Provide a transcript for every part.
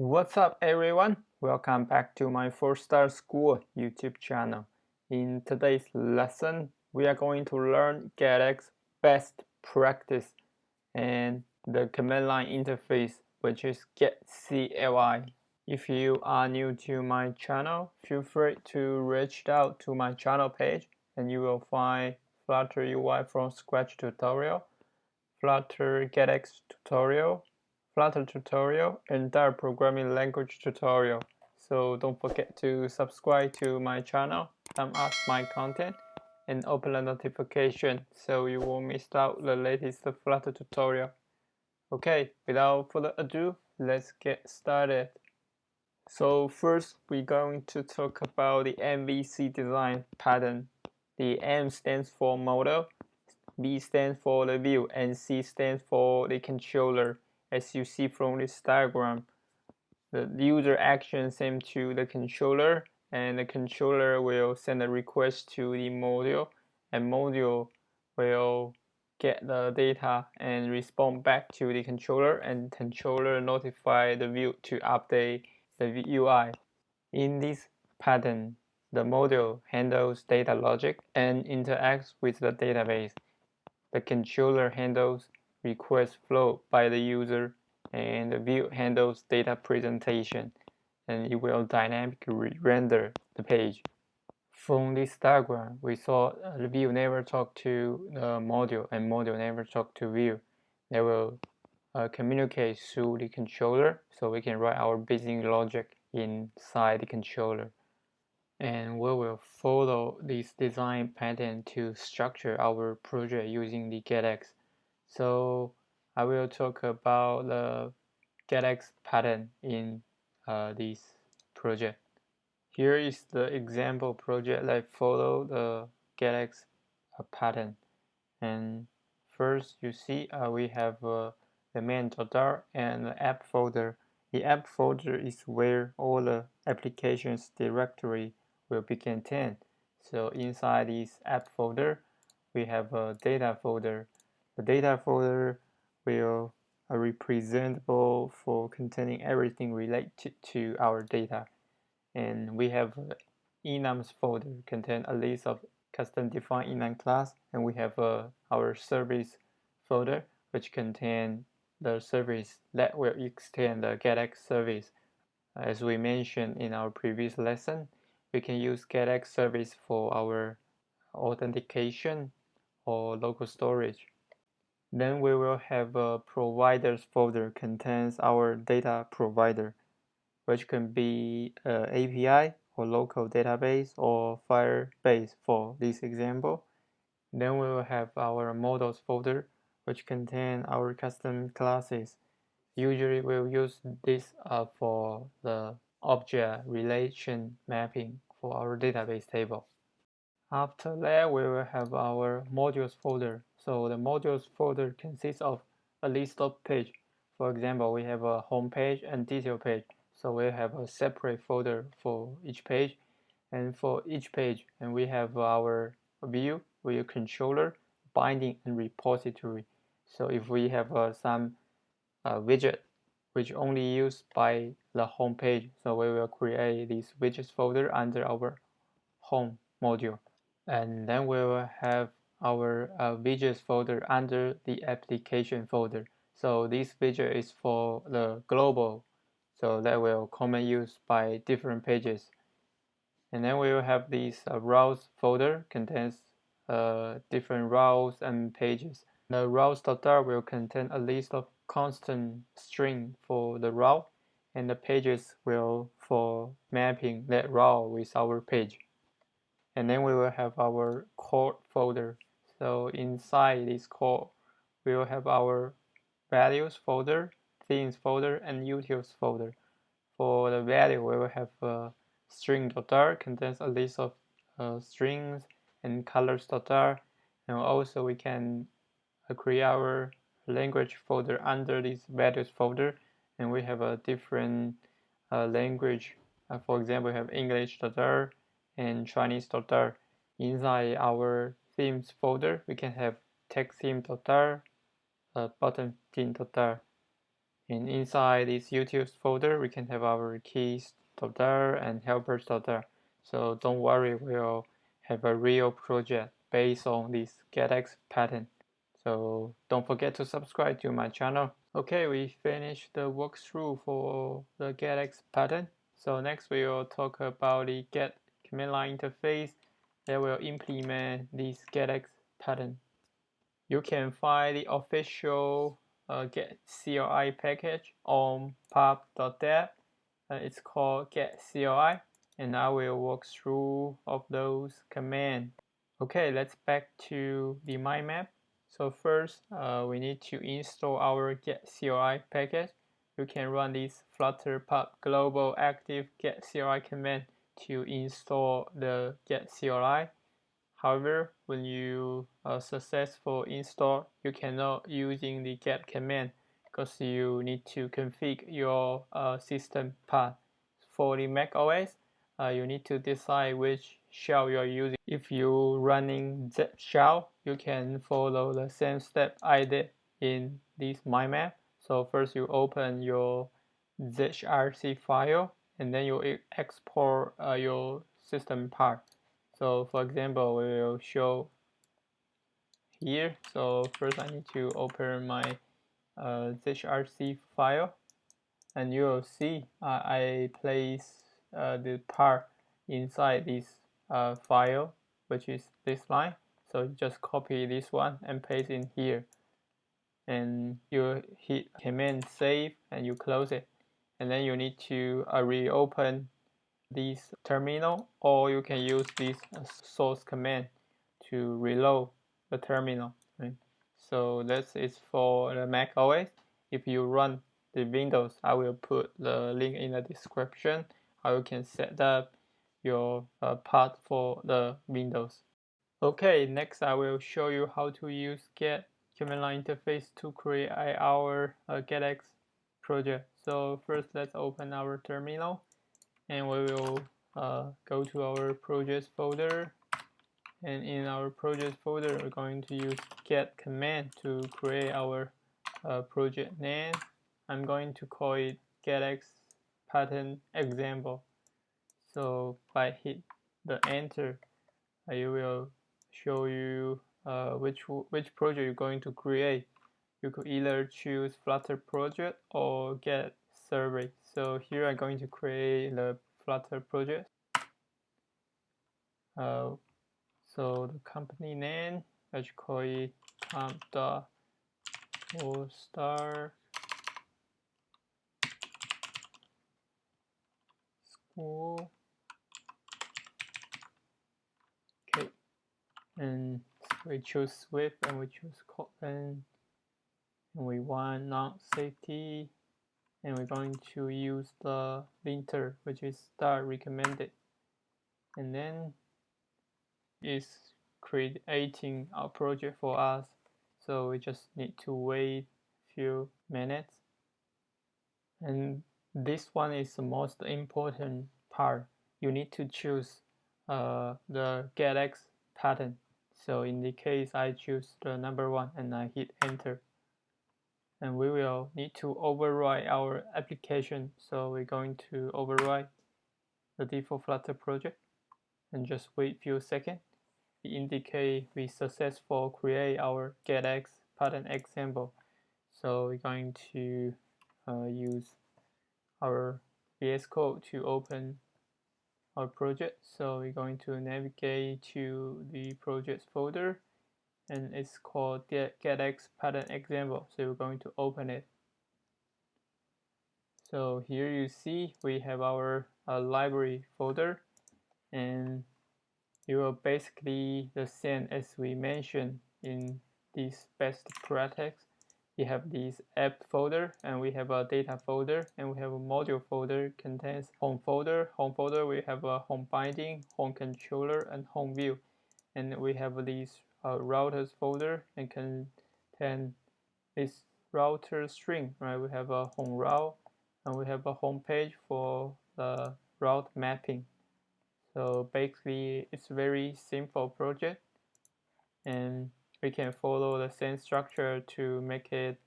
What's up everyone? Welcome back to my 4-Star School YouTube channel. In today's lesson, we are going to learn GetX best practice and the command line interface, which is Get CLI. If you are new to my channel, feel free to reach out to my channel page and you will find Flutter UI from scratch tutorial, Flutter GetX tutorial, Flutter tutorial, and Dart programming language tutorial. So don't forget to subscribe to my channel, thumb up my content, and open the notification so you won't miss out the latest Flutter tutorial. Okay, without further ado, let's get started. So first, we're going to talk about the MVC Design Pattern. The M stands for model, B stands for the view, and C stands for the controller. As you see from this diagram, the user action sends to the controller, and the controller will send a request to the module, and module will get the data and respond back to the controller, and controller notify the view to update the UI. In this pattern, the module handles data logic and interacts with the database. The controller handles request flow by the user, and the view handles data presentation, and it will dynamically render the page. From this diagram, we saw the view never talk to the module, and module never talk to view. They will communicate through the controller, so we can write our business logic inside the controller. And we will follow this design pattern to structure our project using the GetX. So I will talk about the GetX pattern in this project. Here is the example project that follow the GetX pattern. And first you see we have the main.dart and the app folder. The app folder is where all the applications directory will be contained. So inside this app folder, we have a data folder. The data folder will be representable for containing everything related to our data. And we have enums folder contain a list of custom defined enum class, and we have our service folder which contain the service that will extend the GetX service. As we mentioned in our previous lesson, we can use GetX service for our authentication or local storage. Then we will have a providers folder contains our data provider, which can be API or local database or Firebase for this example. Then we will have our models folder, which contain our custom classes. Usually we'll use this for the object relation mapping for our database table. After that, we will have our modules folder. So the modules folder consists of a list of pages. For example, we have a home page and detail page. So we have a separate folder for each page. And for each page, and we have our view, view controller, binding, and repository. So if we have some widget which only used by the home page, so we will create this widgets folder under our home module. And then we will have our widgets folder under the application folder. So this widget is for the global, so that will commonly used by different pages. And then we will have this routes folder contains different routes and pages. The routes.dart will contain a list of constant string for the route, and the pages will for mapping that route with our page. And then we will have our code folder. So inside this code, we will have our values folder, themes folder, and utils folder. For the value, we will have string.dart contains a list of strings, and colors.dart, and also we can create our language folder under this values folder, and we have a different language. For example, we have English.dart and Chinese.dart. Inside our themes folder, we can have text theme.dart, button theme.dart. And inside this YouTube folder, we can have our keys there and helpers there. So don't worry, we'll have a real project based on this GetX pattern. So don't forget to subscribe to my channel. Okay, we finished the walkthrough for the GetX pattern. So next we will talk about the Get command line interface that will implement this GetX pattern. You can find the official Get CLI package on pub.dev. It's called Get CLI, and I will walk through of those commands. Okay, let's back to the Mindmap. So first, we need to install our Get CLI package. You can run this Flutter pub global active Get CLI command to install the Get CLI. However, when you successful install, you cannot using the get command because you need to configure your system path. For the macOS, you need to decide which shell you are using. If you running zip shell, you can follow the same step I did in this Mindmap. So first you open your zhrc file and then you export your system path. So for example, we will show here. So first I need to open my zhrc file, and you will see I place the part inside this file, which is this line. So just copy this one and paste in here, and you hit command save and you close it, and then you need to reopen this terminal, or you can use this source command to reload the terminal. Right? So that is for the Mac OS. If you run the Windows, I will put the link in the description how you can set up your path for the Windows. Okay, next I will show you how to use Get command line interface to create our GetX project. So first let's open our terminal, and we will go to our projects folder, and in our project folder we're going to use get command to create our project name. I'm going to call it GetX Pattern Example. So by hit the enter, I will show you which project you're going to create. You could either choose Flutter project or Get survey. So here I'm going to create the Flutter project. So the company name, let's call it All-Star School. Okay, and we choose Swift and we choose Kotlin, and we want non-safety, and we're going to use the linter, which is star recommended, and then is creating our project for us. So we just need to wait a few minutes, and this one is the most important part. You need to choose the GetX pattern. So in the case I choose the number 1 and I hit enter, and we will need to override our application. So we're going to override the default Flutter project and just wait a few seconds. It indicates we successfully create our GetX pattern example. So we're going to use our VS Code to open our project. So we're going to navigate to the projects folder, and it's called GetX Pattern Example. So we're going to open it. So here you see we have our library folder, and it will basically the same as we mentioned in this best practice. We have this app folder, and we have a data folder, and we have a module folder contains home folder. Home folder we have a home binding, home controller, and home view, and we have this routers folder and contain this router string. Right, we have a home route, and we have a home page for the route mapping. So basically, it's a very simple project, and we can follow the same structure to make it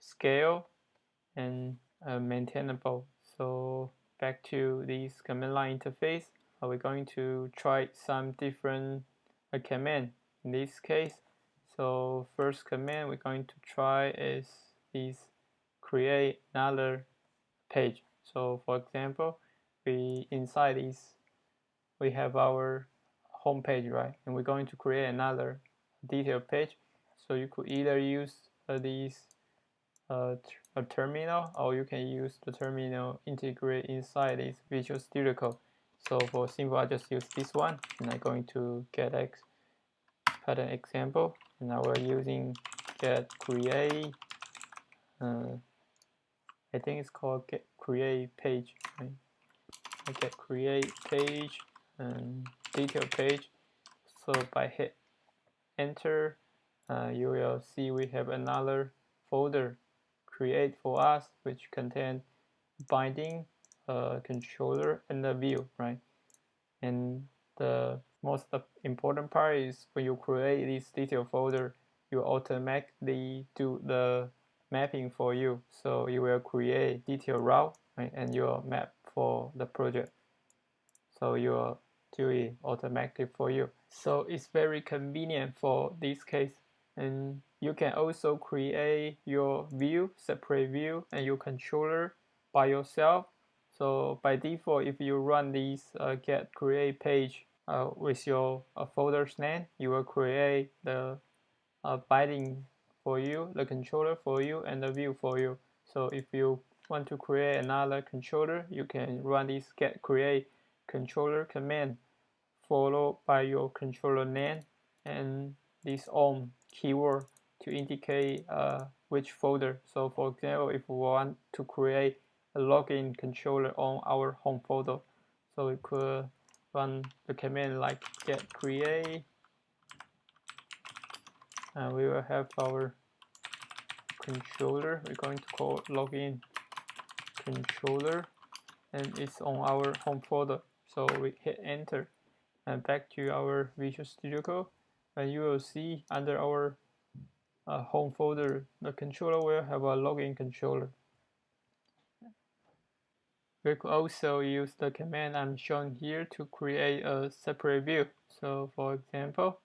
scale and maintainable. So back to this command line interface, we're going to try some different command in this case. So first command we're going to try is this create another page. So for example, inside this we have our home page, right? And we're going to create another detail page. So you could either use a terminal, or you can use the terminal integrate inside this Visual Studio Code. So for simple, I just use this one, and I'm going to GetX Pattern example, and now we're using get create. I think it's called get create page. Right? Get create page and detail page. So by hit enter, you will see we have another folder create for us, which contains binding, controller, and the view, right? And the most important part is when you create this detail folder, you automatically do the mapping for you. So you will create detail route, right, and your map for the project. So you will do it automatically for you. So it's very convenient for this case. And you can also create your view, separate view, and your controller by yourself. So by default, if you run this get create page with your folder's name, you will create the binding for you, the controller for you, and the view for you. So if you want to create another controller, you can run this get create controller command followed by your controller name and this on keyword to indicate which folder. So for example, if we want to create a login controller on our home folder, so we could run the command like get create, and we will have our controller. We're going to call login controller, and it's on our home folder. So we hit enter and back to our Visual Studio Code, and you will see under our home folder, the controller will have a login controller. We could also use the command I'm showing here to create a separate view. So for example,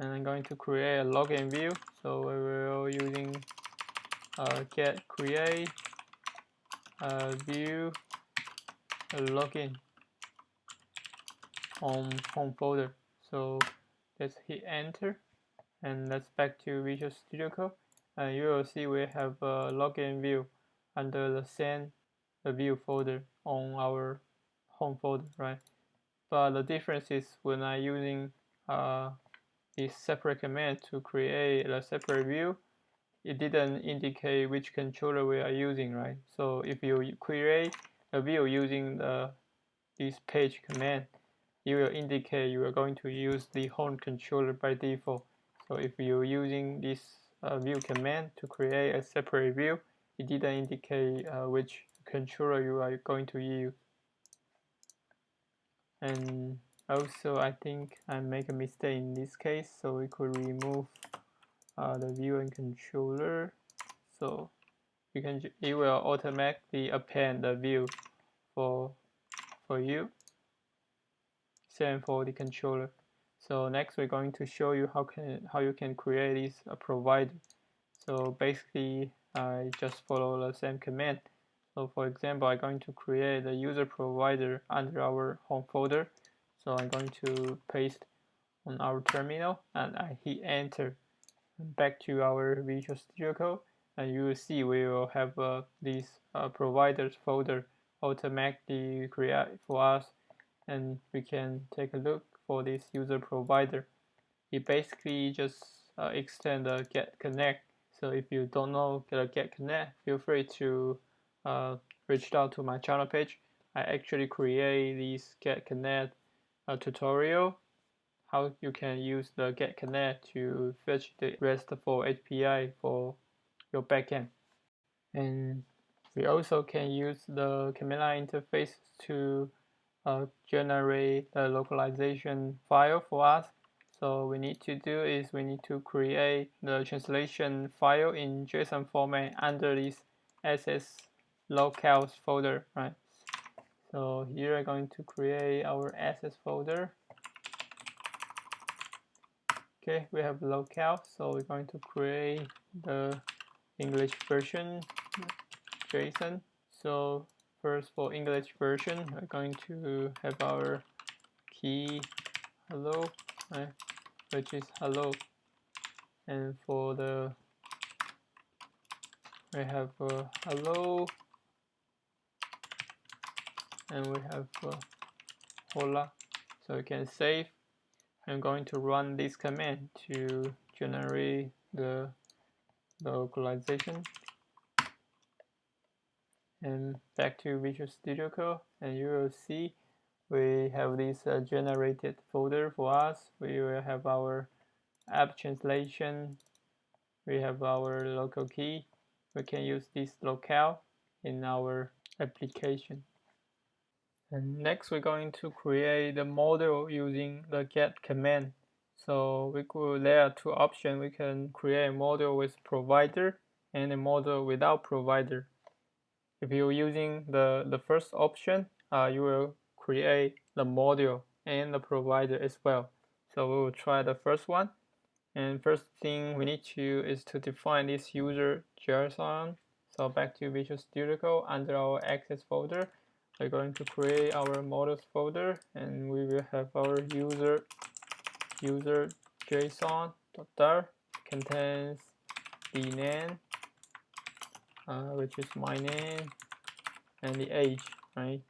and I'm going to create a login view. So we will using get create view login on home folder. So let's hit enter, and let's back to Visual Studio Code, and you will see we have a login view under the same view folder on our home folder, right? But the difference is when I'm using this separate command to create a separate view, it didn't indicate which controller we are using, right? So if you create a view using this page command, it will indicate you are going to use the home controller by default. So if you're using this view command to create a separate view, it didn't indicate which controller you are going to use. And also, I think I make a mistake in this case, so we could remove the view and controller. So it will automatically append the view for you. Same for the controller. So next we're going to show you how you can create this provider. So basically I just follow the same command. So for example, I'm going to create a user provider under our home folder. So I'm going to paste on our terminal and I hit enter. Back to our Visual Studio Code, and you will see we will have this providers folder automatically create for us, and we can take a look for this user provider. It basically just extend the get connect. So if you don't know get connect, feel free to reach out to my channel page. I actually create this get connect tutorial, how you can use the get connect to fetch the RESTful API for your backend. And we also can use the command line interface to generate a localization file for us. So we need to do is we need to create the translation file in JSON format under this SS locales folder, right? So here I'm going to create our SS folder. Okay, we have locale, so we're going to create the English version JSON. So first, for English version, we're going to have our key hello, right, which is hello, and for the we have hello, and we have hola. So you can save. I'm going to run this command to generate the localization. And back to Visual Studio Code, and you will see we have this generated folder for us. We will have our app translation. We have our local key. We can use this locale in our application. And next, we're going to create the model using the get command. So there are two options. We can create a model with provider and a model without provider. If you're using the first option, you will create the module and the provider as well. So we will try the first one. And first thing we need to is to define this user JSON. So back to Visual Studio Code, under our access folder, we're going to create our models folder, and we will have our user JSON.dar contains the name, which is my name, and the age, right?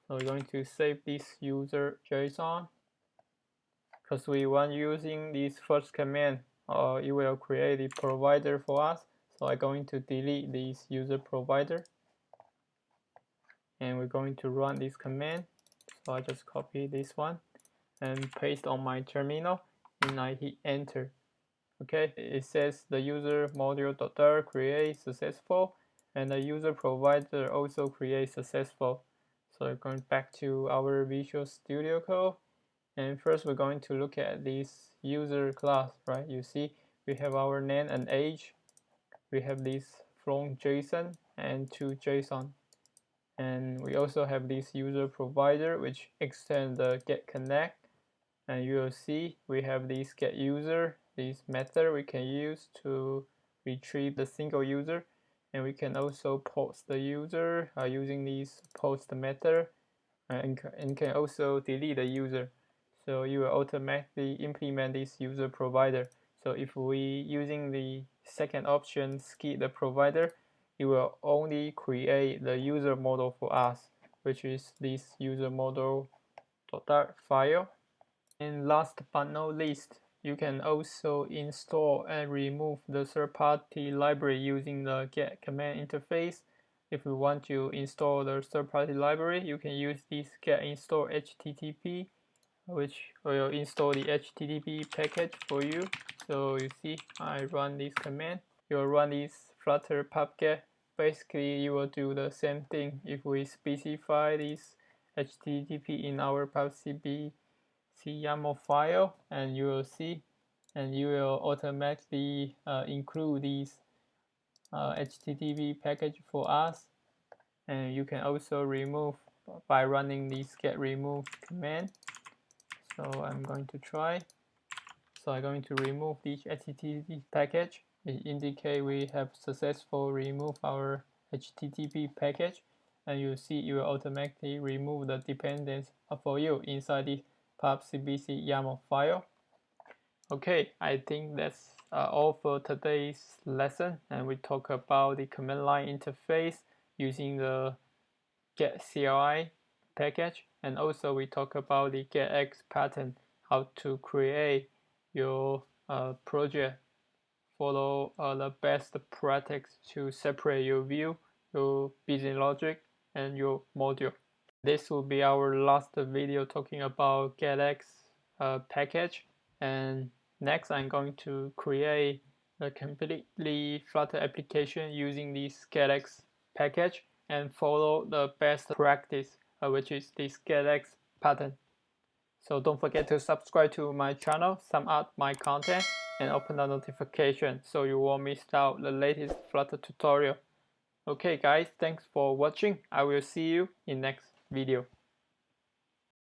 So we're going to save this user JSON because we want using this first command, it will create the provider for us. So I'm going to delete this user provider, and we're going to run this command. So I just copy this one and paste on my terminal, and I hit enter. Okay, it says the user module.dar create successful, and the user provider also create successful. So going back to our Visual Studio Code, and first we're going to look at this user class, right? You see we have our name and age. We have this from JSON and to JSON, and we also have this user provider which extends the get connect. And you will see we have this get user, this method we can use to retrieve the single user, and we can also post the user using this post method, and can also delete the user. So you will automatically implement this user provider. So if we using the second option, skip the provider, it will only create the user model for us, which is this user model.dart file. And last but not least, you can also install and remove the third-party library using the get command interface. If you want to install the third-party library, you can use this get install HTTP, which will install the HTTP package for you. So you see, I run this command. You will run this Flutter pubget. Basically, you will do the same thing if we specify this HTTP in our pubcb YAML file, and you will see, and you will automatically include this HTTP package for us. And you can also remove by running this get remove command. So I'm going to try. So I'm going to remove this HTTP package. It indicates we have successfully removed our HTTP package, and you see it will automatically remove the dependence for you inside this pubcb YAML file. Okay, I think that's all for today's lesson, and we talk about the command line interface using the Get CLI package, and also we talk about the GetX pattern, how to create your project, follow the best practice to separate your view, your business logic, and your module. This will be our last video talking about GetX package, and next I'm going to create a completely Flutter application using this GetX package and follow the best practice, which is this GetX pattern. So don't forget to subscribe to my channel, sum up my content, and open the notification so you won't miss out the latest Flutter tutorial. Okay guys, thanks for watching. I will see you in next video.